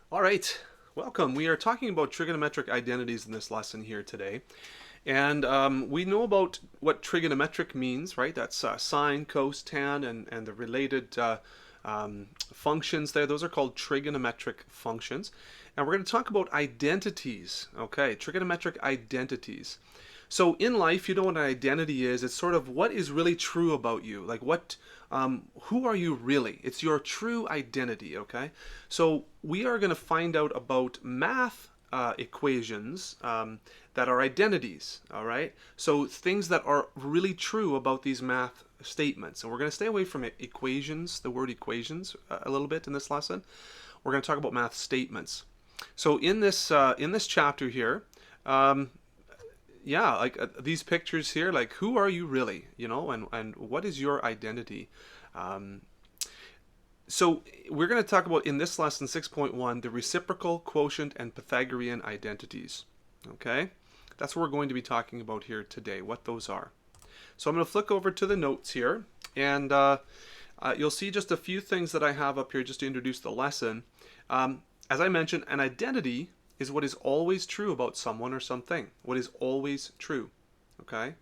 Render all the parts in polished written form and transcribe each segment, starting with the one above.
All right, welcome. We are talking about trigonometric identities in this lesson here today. And we know about what trigonometric means, right? That's sine, cos, tan, and the related functions there. Those are called trigonometric functions. And we're going to talk about identities, okay? Trigonometric identities. So in life, you know what an identity is. It's sort of what is really true about you. Like who are you really? It's your true identity, okay? So we are going to find out about math equations that are identities, all right? So things that are really true about these math statements. And we're going to stay away from equations, the word equations, a little bit in this lesson. We're going to talk about math statements. So in this chapter here, um, yeah, like these pictures here, like who are you really, and what is your identity? Um, so we're going to talk about in this lesson 6.1 the reciprocal, quotient, and Pythagorean identities. Okay, that's what we're going to be talking about here today, what those are. So I'm going to flick over to the notes here, and you'll see just a few things that I have up here just to introduce the lesson. As I mentioned, an identity is what is always true about someone or something. What is always true. Okay.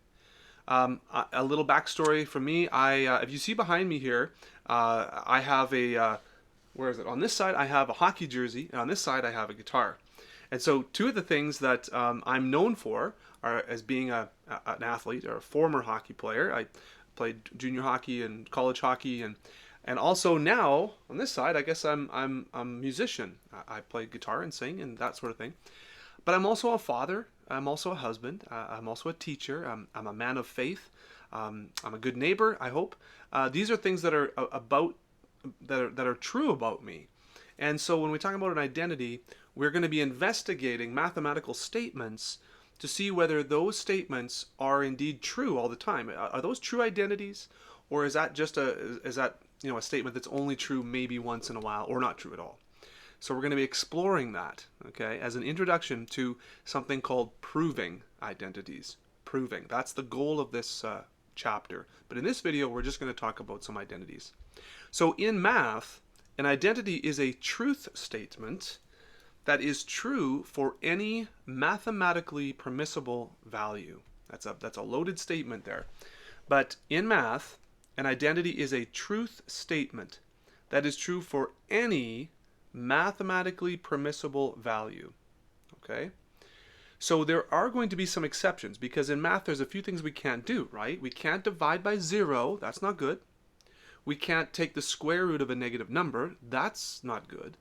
A little backstory from me. If you see behind me here, I have where is it? On this side, I have a hockey jersey, and on this side, I have a guitar. And so, two of the things that I'm known for are as being an athlete or a former hockey player. I played junior hockey and college hockey, and also now on this side, I guess I'm a musician. I play guitar and sing and that sort of thing. But I'm also a father. I'm also a husband. I'm also a teacher. I'm a man of faith. I'm a good neighbor, I hope. These are things that are that are true about me. And so when we talk about an identity, we're going to be investigating mathematical statements to see whether those statements are indeed true all the time. Are those true identities, or is that just a statement that's only true maybe once in a while, or not true at all? So we're going to be exploring that, okay, as an introduction to something called proving identities. Proving. That's the goal of this chapter. But in this video, we're just going to talk about some identities. So in math, an identity is a truth statement that is true for any mathematically permissible value. That's a loaded statement there. But in math, an identity is a truth statement that is true for any mathematically permissible value. Okay? So there are going to be some exceptions because in math there's a few things we can't do, right? We can't divide by 0, that's not good. We can't take the square root of a negative number, that's not good.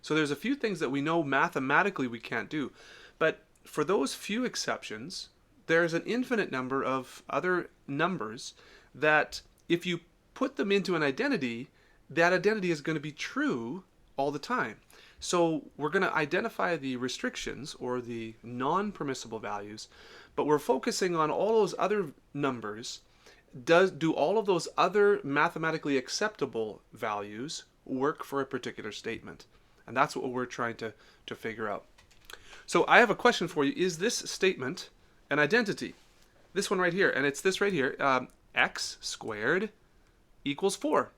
So there's a few things that we know mathematically we can't do. But for those few exceptions, there's an infinite number of other numbers that if you put them into an identity, that identity is going to be true all the time. So we're going to identify the restrictions or the non-permissible values, but we're focusing on all those other numbers. Do all of those other mathematically acceptable values work for a particular statement? And that's what we're trying to figure out. So I have a question for you. Is this statement an identity? This one right here, and it's this right here, x squared equals 4.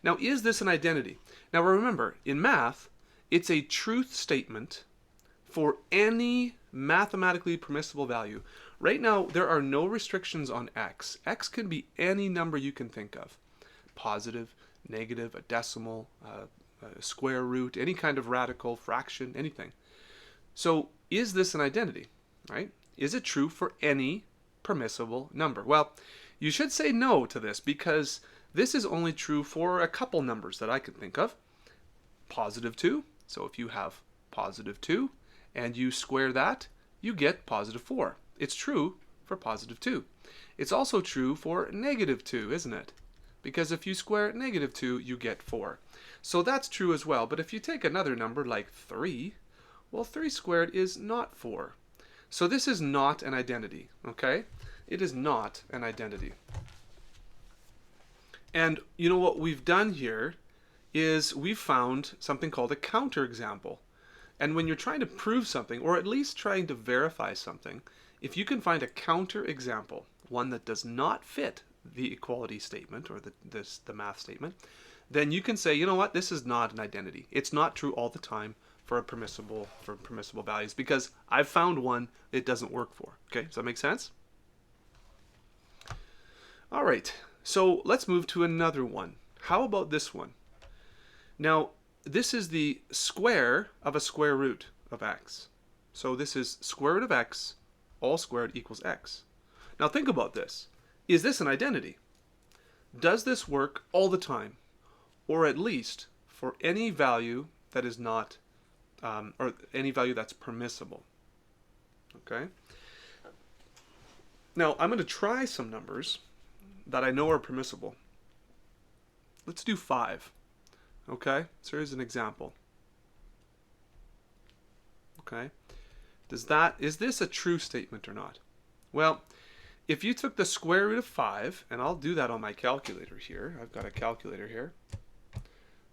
Now, is this an identity? Now, remember, in math, it's a truth statement for any mathematically permissible value. Right now, there are no restrictions on x. X can be any number you can think of. Positive, negative, a decimal, a square root, any kind of radical, fraction, anything. So, is this an identity, right? Is it true for any permissible number? Well, you should say no to this because this is only true for a couple numbers that I can think of. Positive 2. So if you have positive 2 and you square that, you get positive 4. It's true for positive 2. It's also true for negative 2, isn't it? Because if you square negative 2, you get 4. So that's true as well. But if you take another number like 3, well, 3 squared is not 4. So this is not an identity, okay? It is not an identity. And you know what we've done here is we've found something called a counterexample. And when you're trying to prove something, or at least trying to verify something, if you can find a counterexample, one that does not fit the equality statement or the math statement, then you can say, you know what, this is not an identity. It's not true all the time, for permissible values, because I've found one it doesn't work for. Okay, does that make sense? All right, so let's move to another one. How about this one? Now, this is the square of a square root of x. So this is square root of x, all squared equals x. Now think about this. Is this an identity? Does this work all the time? Or at least for any value that is not, or any value that's permissible? Okay? Now, I'm going to try some numbers that I know are permissible. Let's do 5. Okay? So here's an example. Okay? Is this a true statement or not? Well, if you took the square root of 5, and I'll do that on my calculator here. I've got a calculator here.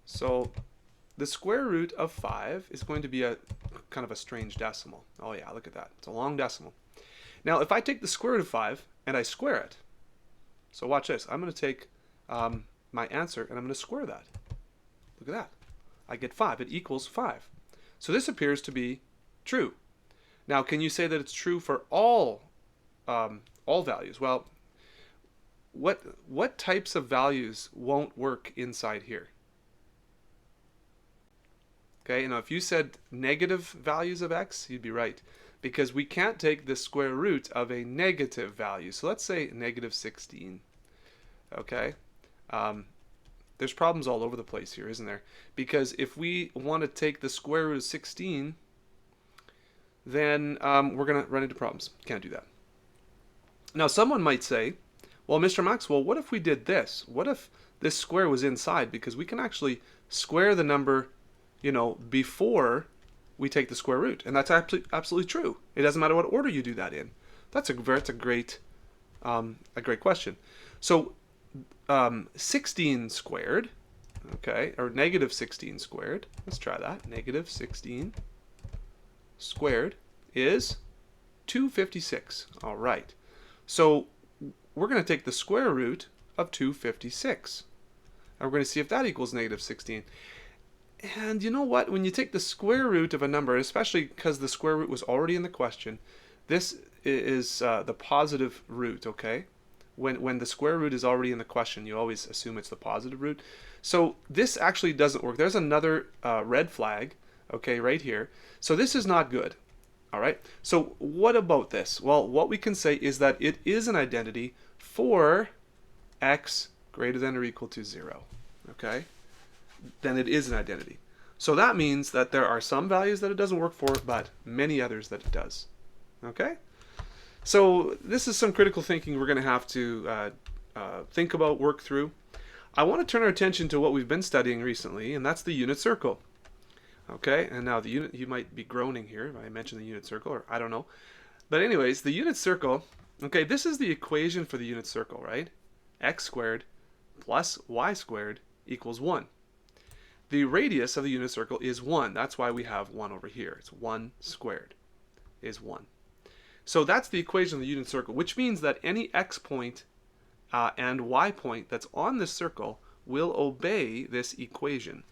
So the square root of 5 is going to be a kind of a strange decimal. Oh yeah, look at that. It's a long decimal. Now, if I take the square root of 5 and I square it, so watch this. I'm going to take my answer and I'm going to square that. Look at that. I get 5. It equals 5. So this appears to be true. Now, can you say that it's true for all values? Well, what types of values won't work inside here? Okay, now if you said negative values of x, you'd be right, because we can't take the square root of a negative value. So let's say negative 16. Okay, there's problems all over the place here, isn't there? Because if we want to take the square root of 16, then we're going to run into problems. Can't do that. Now, someone might say, well, Mr. Maxwell, what if we did this? What if this square was inside? Because we can actually square the number, before we take the square root. And that's absolutely true. It doesn't matter what order you do that in. That's a great question. So 16 squared, okay, or negative 16 squared, let's try that. Negative 16 squared is 256. All right. So we're going to take the square root of 256. And we're going to see if that equals negative 16. And you know what? When you take the square root of a number, especially because the square root was already in the question, this is the positive root, okay? When the square root is already in the question, you always assume it's the positive root. So this actually doesn't work. There's another red flag, okay, right here. So this is not good, all right? So what about this? Well, what we can say is that it is an identity for x greater than or equal to 0, okay? Then it is an identity. So that means that there are some values that it doesn't work for, but many others that it does. Okay? So this is some critical thinking we're going to have to think about, work through. I want to turn our attention to what we've been studying recently, and that's the unit circle. Okay? And now the unit, you might be groaning here if I mention the unit circle, or I don't know. But anyways, the unit circle, okay, this is the equation for the unit circle, right? X squared plus y squared equals 1. The radius of the unit circle is 1. That's why we have 1 over here. It's 1 squared is 1. So that's the equation of the unit circle, which means that any x point and y point that's on this circle will obey this equation.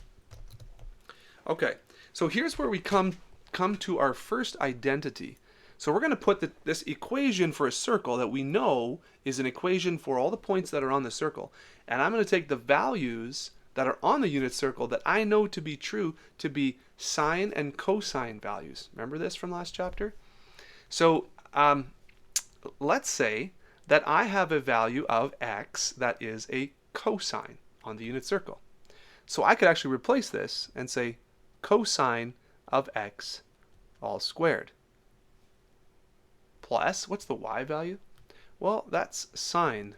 Okay, so here's where we come to our first identity. So we're going to put this equation for a circle that we know is an equation for all the points that are on the circle. And I'm going to take the values that are on the unit circle that I know to be true to be sine and cosine values. Remember this from last chapter? So let's say that I have a value of x that is a cosine on the unit circle. So I could actually replace this and say cosine of x all squared. Plus, what's the y value? Well, that's sine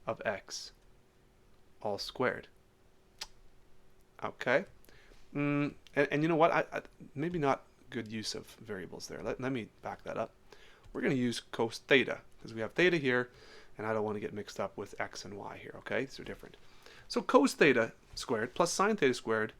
of x all squared. Okay, and you know what? I maybe not good use of variables there. Let me back that up. We're going to use cos theta because we have theta here, and I don't want to get mixed up with x and y here. Okay, these are different. So cos theta squared plus sine theta squared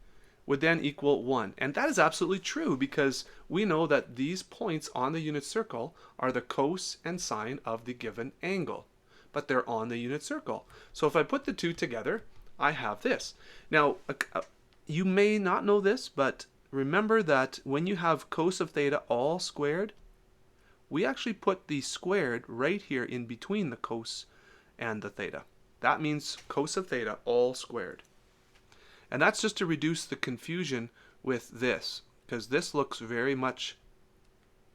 would then equal 1, and that is absolutely true because we know that these points on the unit circle are the cos and sine of the given angle, but they're on the unit circle. So if I put the two together, I have this. Now, you may not know this, but remember that when you have cos of theta all squared, we actually put the squared right here in between the cos and the theta. That means cos of theta all squared. And that's just to reduce the confusion with this, because this looks very much,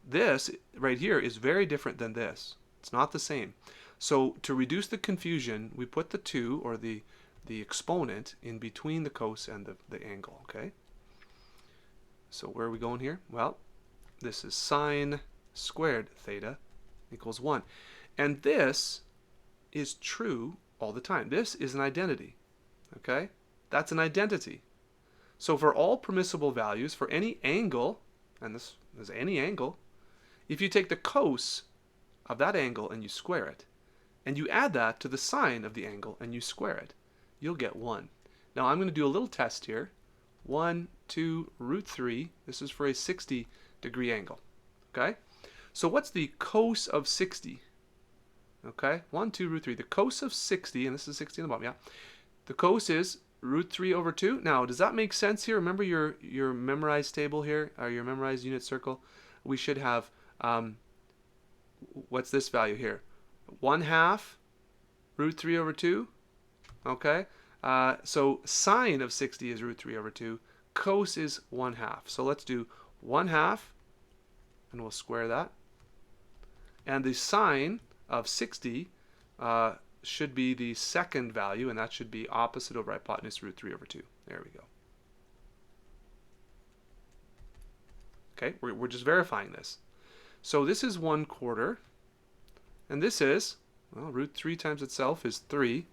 this right here is very different than this. It's not the same. So to reduce the confusion, we put the 2, or the exponent, in between the cos and the angle, okay? So where are we going here? Well, this is sine squared theta equals 1. And this is true all the time. This is an identity, okay? That's an identity. So for all permissible values, for any angle, and this is any angle, if you take the cos of that angle and you square it, and you add that to the sine of the angle and you square it, you'll get 1. Now I'm going to do a little test here. 1, 2, root 3. This is for a 60-degree angle. Okay? So what's the cos of 60? Okay? 1, 2, root 3. The cos of 60, and this is 60 on the bottom, yeah. The cos is root 3 over 2. Now, does that make sense here? Remember your memorized table here, or your memorized unit circle? We should have, what's this value here? 1/2 root 3 over 2. Okay? So sine of 60 is root 3 over 2. Cos is 1/2. So let's do 1/2, and we'll square that. And the sine of 60 should be the second value, and that should be opposite over hypotenuse root 3 over 2. There we go. Okay, we're just verifying this. So this is 1/4, and this is, well, root 3 times itself is 3,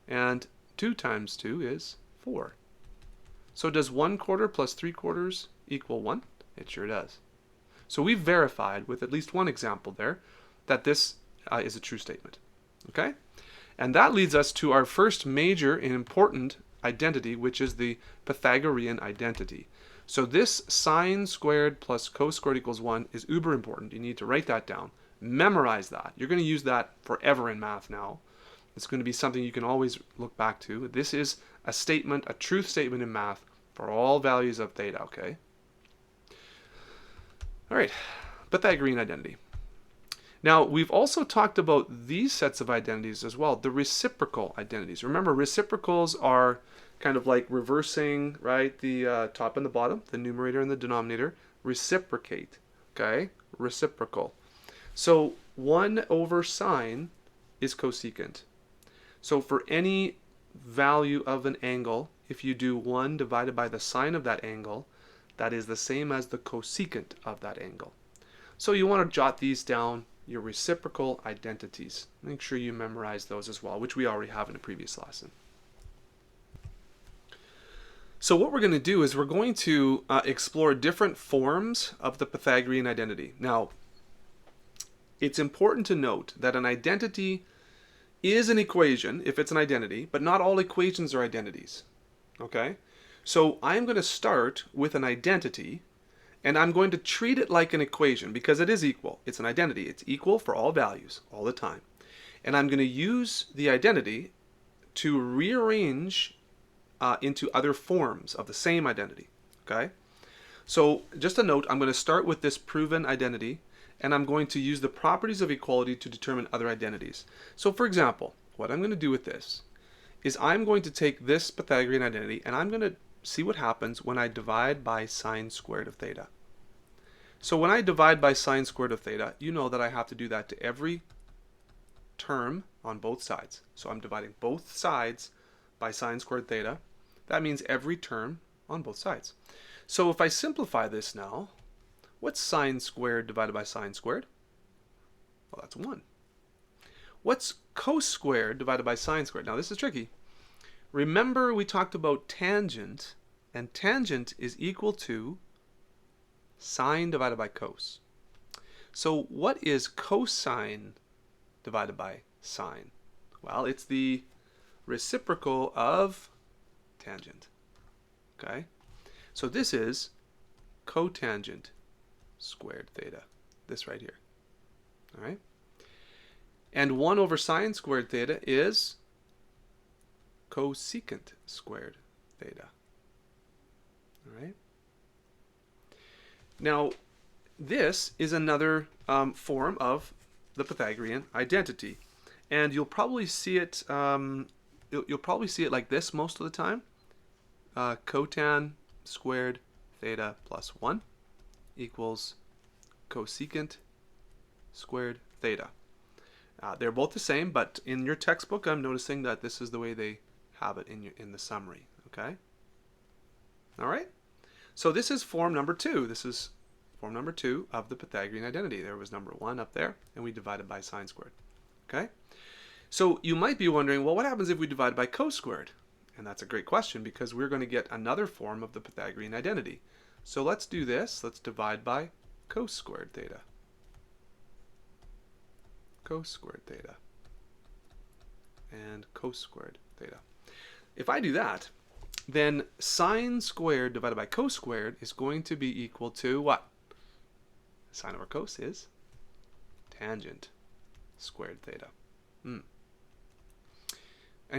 and 2 times 2 is 4. So does 1/4 plus 3/4 equal 1? It sure does. So we've verified with at least one example there that this is a true statement. Okay? And that leads us to our first major and important identity, which is the Pythagorean identity. So this sine squared plus cos squared equals 1 is uber important. You need to write that down. Memorize that. You're going to use that forever in math now. It's going to be something you can always look back to. This is a statement, a truth statement in math for all values of theta, okay? All right, Pythagorean identity. Now, we've also talked about these sets of identities as well, the reciprocal identities. Remember, reciprocals are kind of like reversing, right, the top and the bottom, the numerator and the denominator. Reciprocate, okay? Reciprocal. So 1 over sine is cosecant. So for any value of an angle, if you do 1 divided by the sine of that angle, that is the same as the cosecant of that angle. So you want to jot these down, your reciprocal identities. Make sure you memorize those as well, which we already have in a previous lesson. So what we're going to do is we're going to explore different forms of the Pythagorean identity. Now, it's important to note that an identity is an equation if it's an identity, but not all equations are identities. Okay? So I'm going to start with an identity, and I'm going to treat it like an equation because it is equal. It's an identity. It's equal for all values all the time. And I'm going to use the identity to rearrange into other forms of the same identity. Okay? So just a note, I'm going to start with this proven identity, and I'm going to use the properties of equality to determine other identities. So for example, what I'm going to do with this is I'm going to take this Pythagorean identity and I'm going to see what happens when I divide by sine squared of theta. So when I divide by sine squared of theta, you know that I have to do that to every term on both sides. So I'm dividing both sides by sine squared theta. That means every term on both sides. So if I simplify this now, what's sine squared divided by sine squared? Well, that's 1. What's cos squared divided by sine squared? Now this is tricky. Remember we talked about tangent, and tangent is equal to sine divided by cos. So what is cosine divided by sine? Well, it's the reciprocal of tangent. Okay? So this is cotangent squared theta, this right here. All right? And 1 over sine squared theta is cosecant squared theta. All right? Now, this is another form of the Pythagorean identity, and you'll probably see it. You'll probably see it like this most of the time: cotan squared theta plus 1 equals cosecant squared theta. They're both the same, but in your textbook, I'm noticing that this is the way they have it in the summary. Okay. All right. So this is form number 2. This is form number 2 of the Pythagorean identity. There was number 1 up there, and we divided by sine squared. Okay. So you might be wondering, well, what happens if we divide by cos squared? And that's a great question, because we're going to get another form of the Pythagorean identity. So let's do this. Let's divide by cos squared theta. Cos squared theta. And cos squared theta. If I do that, then sine squared divided by cos squared is going to be equal to what? Sine over cos is tangent squared theta. And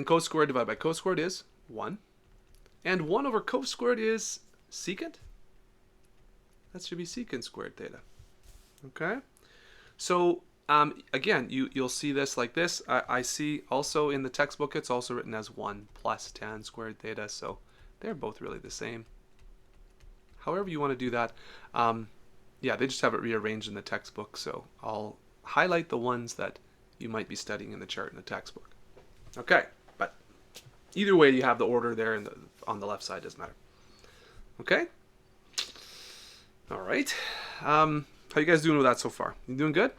cos squared divided by cos squared is 1. And 1 over cos squared is secant. That should be secant squared theta. Okay? So, again, you'll see this like this. I see also in the textbook it's also written as 1 plus tan squared theta. So they're both really the same. However you want to do that. Yeah, they just have it rearranged in the textbook. So I'll highlight the ones that you might be studying in the chart in the textbook. Okay, but either way you have the order there and on the left side, doesn't matter. Okay? All right. How you guys doing with that so far? You doing good?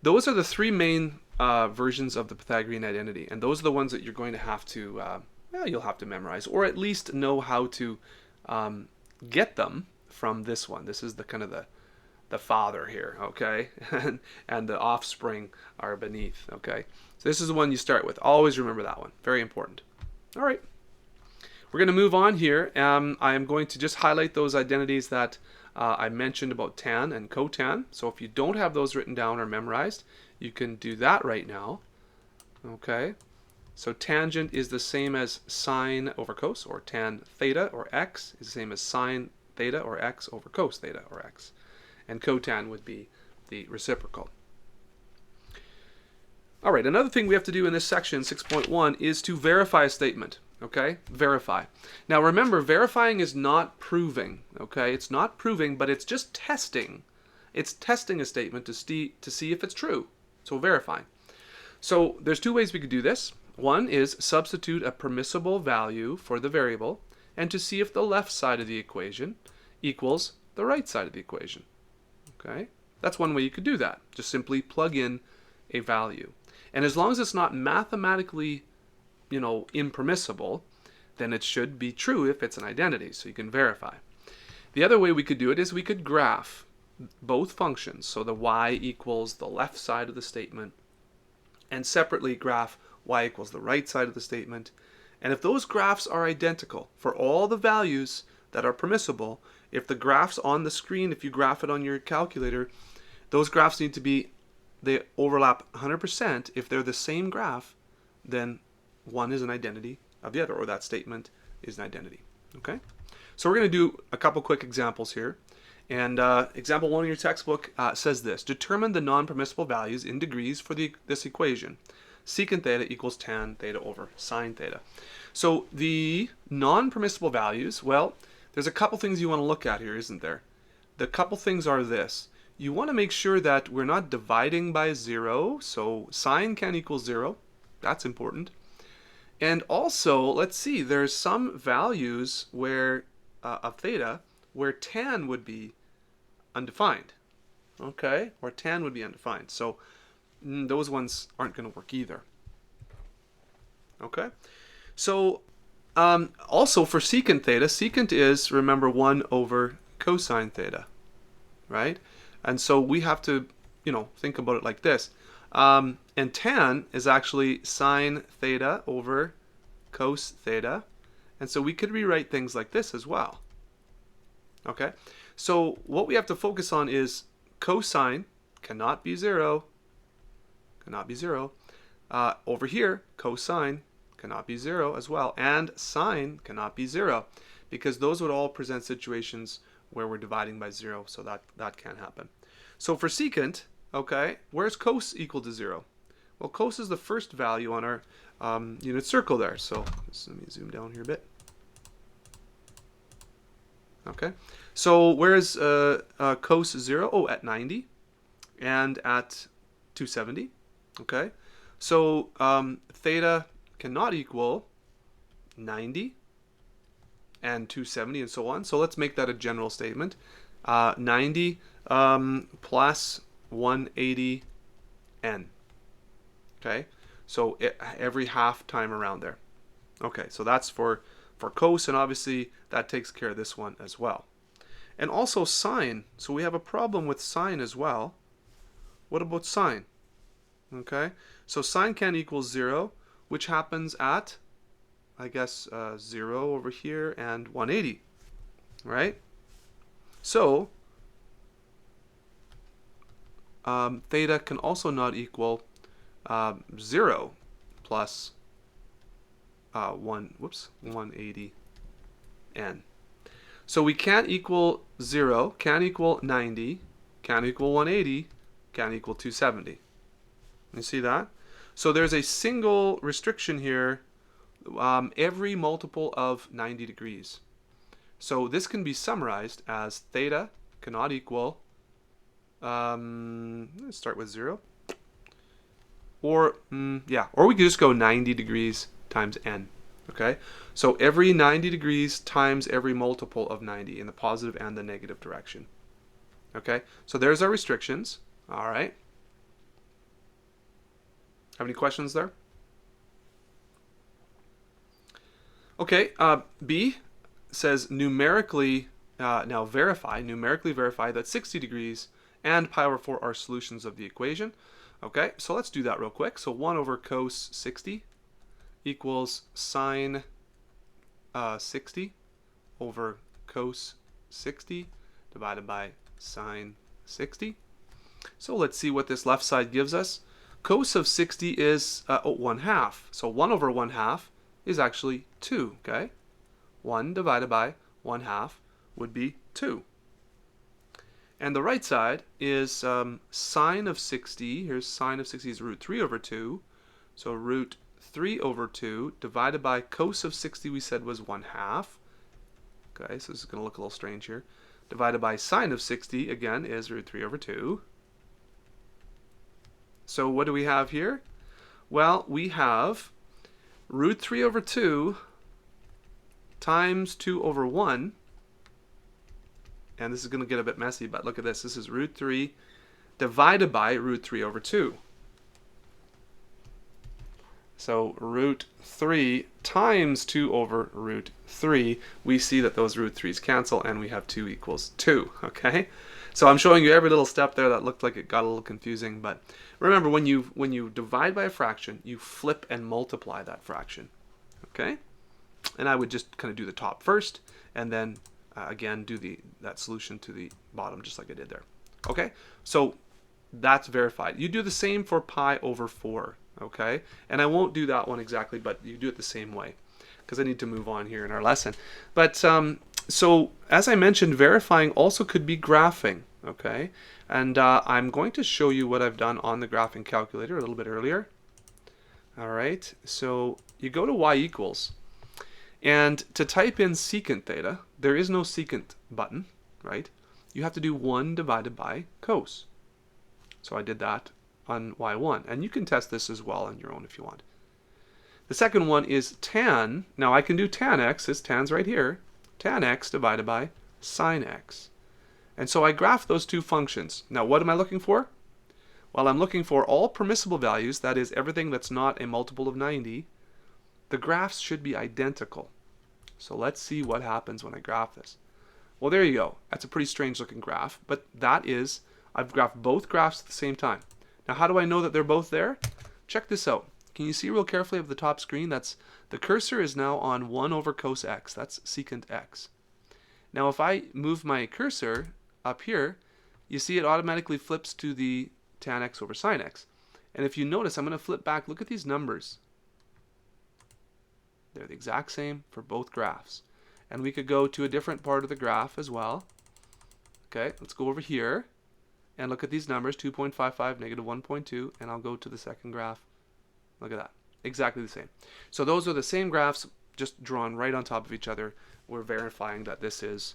Those are the 3 main versions of the Pythagorean identity, and those are the ones that you're going to have to, well, you'll have to memorize, or at least know how to get them from this one. This is the kind of the father here, okay? and the offspring are beneath, okay? So this is the one you start with. Always remember that one. Very important. All right. We're going to move on here. I am going to just highlight those identities that I mentioned about tan and cotan. So if you don't have those written down or memorized, you can do that right now. Okay. So tangent is the same as sine over cos, or tan theta or x is the same as sine theta or x over cos theta or x. And cotan would be the reciprocal. All right, another thing we have to do in this section, 6.1, is to verify a statement. Okay, verify. Now remember, verifying is not proving. Okay, it's not proving, but it's just testing. It's testing a statement to see if it's true. So verifying. So there's 2 ways we could do this. One is substitute a permissible value for the variable, and to see if the left side of the equation equals the right side of the equation. Okay, that's one way you could do that. Just simply plug in a value. And as long as it's not mathematically, impermissible, then it should be true if it's an identity, so you can verify. The other way we could do it is we could graph both functions, so the y equals the left side of the statement, and separately graph y equals the right side of the statement. And if those graphs are identical for all the values that are permissible, if the graphs on the screen, if you graph it on your calculator, those graphs need to be, they overlap 100%. If they're the same graph, then one is an identity of the other, or that statement is an identity. Okay? So we're going to do a couple quick examples here. And example 1 in your textbook says this: determine the non-permissible values in degrees for this equation. Secant theta equals tan theta over sine theta. So the non-permissible values, well, there's a couple things you want to look at here, isn't there? The couple things are this. You want to make sure that we're not dividing by 0, so sine can't equal 0. That's important. And also, let's see, there's some values where of theta where tan would be undefined. Okay? Or tan would be undefined. So those ones aren't going to work either. Okay? So also for secant theta, secant is, remember, 1 over cosine theta, right? And so we have to, think about it like this. And tan is actually sine theta over cos theta. And so we could rewrite things like this as well. Okay? So what we have to focus on is cosine cannot be 0. Cannot be 0. Over here, cosine cannot be 0 as well. And sine cannot be 0. Because those would all present situations where we're dividing by 0, so that can't happen. So for secant, okay, where's cos equal to 0? Well, cos is the first value on our unit circle there. So let me zoom down here a bit. Okay, so where's cos 0? Oh, at 90 and at 270. Okay, so theta cannot equal 90 and 270 and so on. So let's make that a general statement. 90 plus 180 n. Okay, so every half time around there. Okay, so that's for cos, and obviously that takes care of this one as well. And also sine. So we have a problem with sine as well. What about sine? Okay, so sine can equal 0, which happens at, I guess, 0 over here and 180, right? So theta can also not equal 0 plus 180 n. So we can't equal 0, can't equal 90, can't equal 180, can't equal 270. You see that? So there's a single restriction here, every multiple of 90 degrees. So this can be summarized as theta cannot equal, let's start with 0. Or, or we could just go 90 degrees times n. Okay, so every 90 degrees times every multiple of 90 in the positive and the negative direction. Okay, so there's our restrictions. All right. Have any questions there? Okay, B says numerically verify that 60 degrees and pi over 4 are solutions of the equation. Okay, so let's do that real quick. So 1 over cos 60 equals sine 60 over cos 60 divided by sine 60. So let's see what this left side gives us. Cos of 60 is 1/2. So 1 over 1/2 is actually 2, okay? 1 divided by 1/2 would be 2. And the right side is sine of 60. Here's sine of 60 is root 3 over 2. So root 3 over 2 divided by cos of 60 we said was 1/2. Okay, so this is going to look a little strange here. Divided by sine of 60, again, is root 3 over 2. So what do we have here? Well, we have root 3 over 2 times 2 over 1. And this is going to get a bit messy, but look at this. This is root 3 divided by root 3 over 2. So root 3 times 2 over root 3, we see that those root 3's cancel and we have 2 equals 2, okay? So I'm showing you every little step there that looked like it got a little confusing, but remember when you divide by a fraction, you flip and multiply that fraction, okay? And I would just kind of do the top first and then again do that solution to the bottom just like I did there. Okay, so that's verified. You do the same for pi over 4, okay? And I won't do that one exactly, but you do it the same way because I need to move on here in our lesson. But so as I mentioned, verifying also could be graphing, okay? And I'm going to show you what I've done on the graphing calculator a little bit earlier. All right, so you go to y equals, and to type in secant theta, there is no secant button, right? You have to do 1 divided by cos. So I did that on y1, and you can test this as well on your own if you want. The second one is tan. Now I can do tan x, this tan's right here, tan x divided by sine x. And so I graph those two functions. Now what am I looking for? Well, I'm looking for all permissible values, that is everything that's not a multiple of 90. The graphs should be identical. So let's see what happens when I graph this. Well, there you go. That's a pretty strange looking graph, but that is, I've graphed both graphs at the same time. Now how do I know that they're both there? Check this out. Can you see real carefully of the top screen? That's the cursor is now on 1 over cos x. That's secant x. Now if I move my cursor up here, you see it automatically flips to the tan x over sine x. And if you notice, I'm going to flip back. Look at these numbers. They're the exact same for both graphs. And we could go to a different part of the graph as well. Okay, let's go over here and look at these numbers, 2.55, negative 1.2, and I'll go to the second graph. Look at that. Exactly the same. So those are the same graphs, just drawn right on top of each other. We're verifying that this is,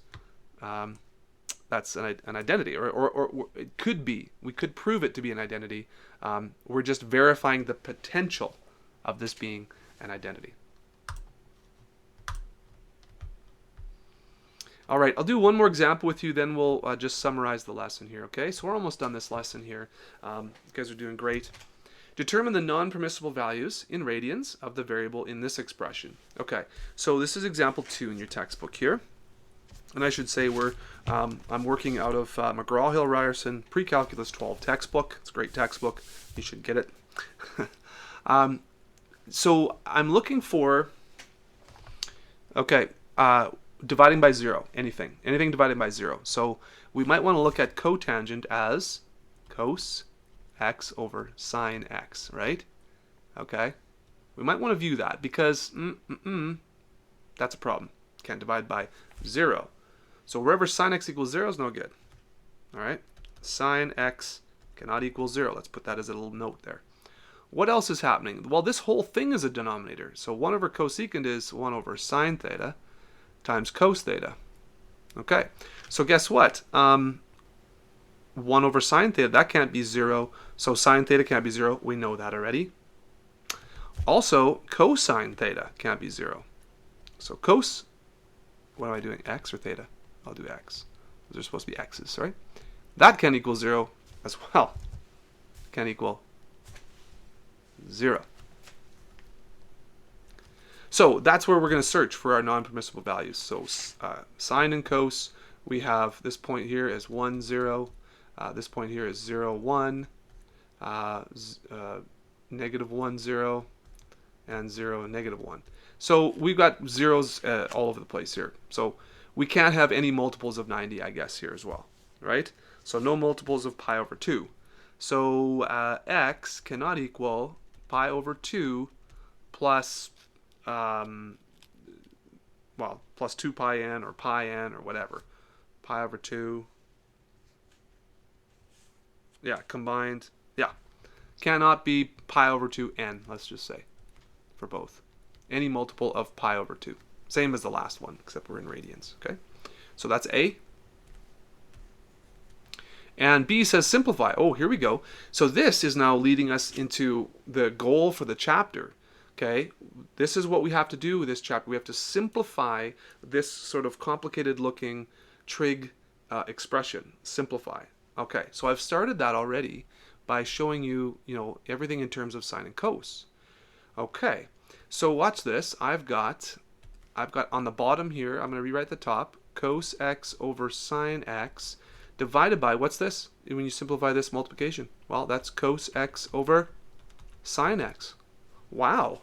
that's an identity, or it could be. We could prove it to be an identity. We're just verifying the potential of this being an identity. All right, I'll do one more example with you, then we'll just summarize the lesson here, okay? So we're almost done this lesson here. You guys are doing great. Determine the non-permissible values in radians of the variable in this expression. Okay, so this is example 2 in your textbook here. And I should say I'm working out of McGraw-Hill Ryerson Pre-Calculus 12 textbook. It's a great textbook. You should get it. So I'm looking for, okay, dividing by 0, anything divided by 0. So we might want to look at cotangent as cos x over sine x, right? Okay, we might want to view that because that's a problem. Can't divide by 0. So wherever sine x equals 0 is no good. All right, sine x cannot equal 0. Let's put that as a little note there. What else is happening? Well, this whole thing is a denominator. So 1 over cosecant is 1 over sine theta times cos theta. Okay, so guess what? 1 over sine theta, that can't be 0. So sine theta can't be 0. We know that already. Also, cosine theta can't be 0. So cos, what am I doing? X or theta? I'll do x. Those are supposed to be x's, right? That can equal 0 as well. Can equal 0. So that's where we're going to search for our non-permissible values. So sine and cos, we have this point here as 1, 0. This point here is 0, 1. Negative 1, 0. And 0 and negative 1. So we've got zeros all over the place here. So we can't have any multiples of 90, I guess, here as well, right? So no multiples of pi over 2. So x cannot equal pi over 2 plus, well, plus 2 pi n or pi n or whatever. Pi over 2. Yeah, combined. Yeah. Cannot be pi over 2 n, let's just say, for both. Any multiple of pi over 2. Same as the last one, except we're in radians, okay? So that's A. And B says simplify. Oh, here we go. So this is now leading us into the goal for the chapter, okay? This is what we have to do with this chapter. We have to simplify this sort of complicated looking trig expression. Simplify. Okay, so I've started that already by showing you, everything in terms of sine and cos. Okay, so watch this. I've got on the bottom here, I'm going to rewrite the top, cos x over sine x divided by, what's this? When you simplify this multiplication, well, that's cos x over sine x. Wow.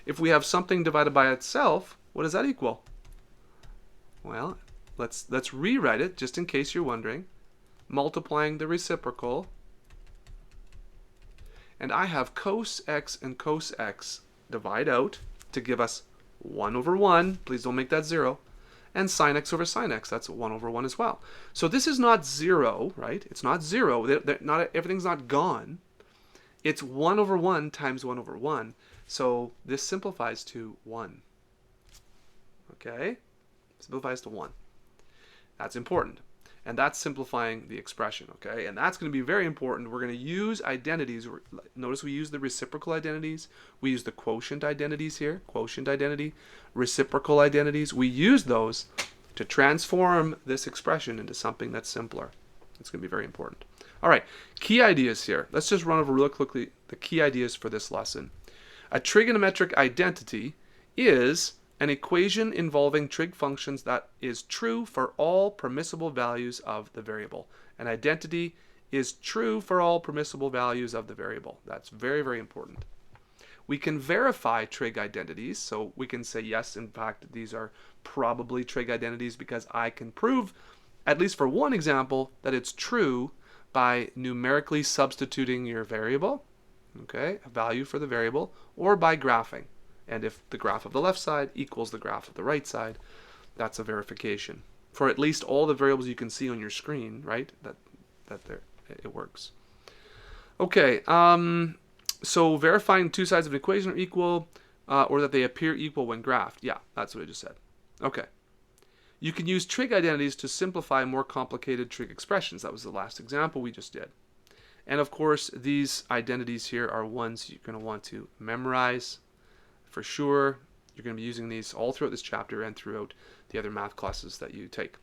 If we have something divided by itself, what does that equal? Well, let's rewrite it just in case you're wondering. Multiplying the reciprocal, and I have cos x and cos x divide out to give us 1 over 1, please don't make that 0, and sine x over sine x, that's 1 over 1 as well. So this is not 0, right? It's not 0, not everything's not gone. It's 1 over 1 times 1 over 1, so this simplifies to 1. Okay? Simplifies to 1. That's important. And that's simplifying the expression, okay? And that's going to be very important. We're going to use identities. Notice we use the reciprocal identities. We use the quotient identities here. Quotient identity, reciprocal identities. We use those to transform this expression into something that's simpler. It's going to be very important. All right, key ideas here. Let's just run over real quickly the key ideas for this lesson. A trigonometric identity is an equation involving trig functions that is true for all permissible values of the variable. An identity is true for all permissible values of the variable. That's very, very important. We can verify trig identities, so we can say, yes, in fact, these are probably trig identities because I can prove, at least for one example, that it's true by numerically substituting your variable, okay, a value for the variable, or by graphing. And if the graph of the left side equals the graph of the right side, that's a verification for at least all the variables you can see on your screen, right? It works. Okay, so verifying two sides of an equation are equal, or that they appear equal when graphed. Yeah, that's what I just said. Okay. You can use trig identities to simplify more complicated trig expressions. That was the last example we just did. And of course, these identities here are ones you're going to want to memorize for sure. You're going to be using these all throughout this chapter and throughout the other math classes that you take.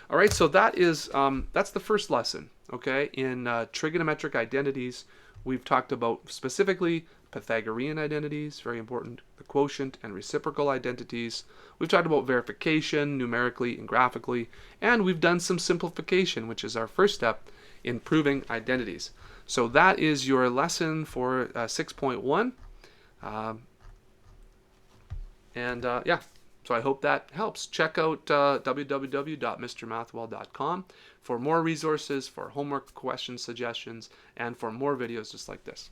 All right, so that's the first lesson. Okay, in trigonometric identities, we've talked about specifically Pythagorean identities, very important, the quotient and reciprocal identities. We've talked about verification numerically and graphically, and we've done some simplification, which is our first step in proving identities. So that is your lesson for 6.1. Yeah, so I hope that helps. Check out www.mrmathwell.com for more resources, for homework question suggestions, and for more videos just like this.